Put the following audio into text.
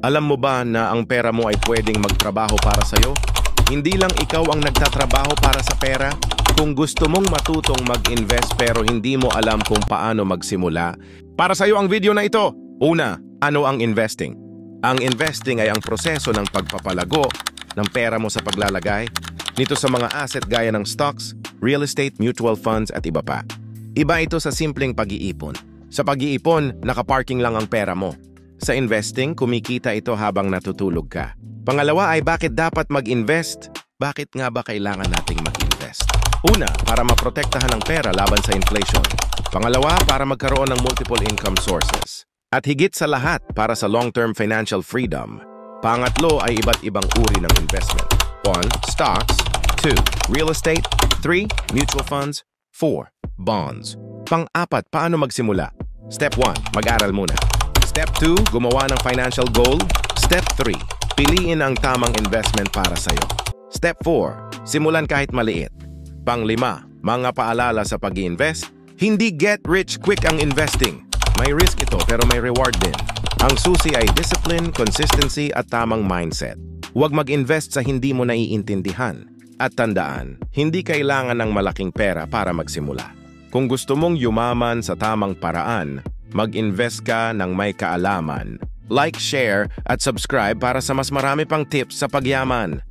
Alam mo ba na ang pera mo ay pwedeng magtrabaho para sa'yo? Hindi lang ikaw ang nagtatrabaho para sa pera. Kung gusto mong matutong mag-invest pero hindi mo alam kung paano magsimula, para sa'yo ang video na ito. Una, ano ang investing? Ang investing ay ang proseso ng pagpapalago ng pera mo sa paglalagay nito sa mga asset gaya ng stocks, real estate, mutual funds at iba pa. Iba ito sa simpleng pag-iipon. Sa pag-iipon, nakaparking lang ang pera mo. Sa investing, kumikita ito habang natutulog ka. Pangalawa ay bakit dapat mag-invest? Bakit nga ba kailangan nating mag-invest? Una, para maprotektahan ang pera laban sa inflation. Pangalawa, para magkaroon ng multiple income sources. At higit sa lahat, para sa long-term financial freedom. Pangatlo ay iba't ibang uri ng investment. 1. Stocks. 2. Real estate. 3. Mutual funds. 4. Bonds. Pang-apat, paano magsimula? Step 1. Mag-aral muna. Step 2. Gumawa ng financial goal. Step 3. Piliin ang tamang investment para sa'yo. Step 4. Simulan kahit maliit. Pang-lima, mga paalala sa pag-i-invest. Hindi get rich quick ang investing. May risk ito pero may reward din. Ang susi ay discipline, consistency at tamang mindset. Huwag mag-invest sa hindi mo naiintindihan. At tandaan, hindi kailangan ng malaking pera para magsimula. Kung gusto mong yumaman sa tamang paraan, mag-invest ka ng may kaalaman. Like, share at subscribe para sa mas marami pang tips sa pagyaman.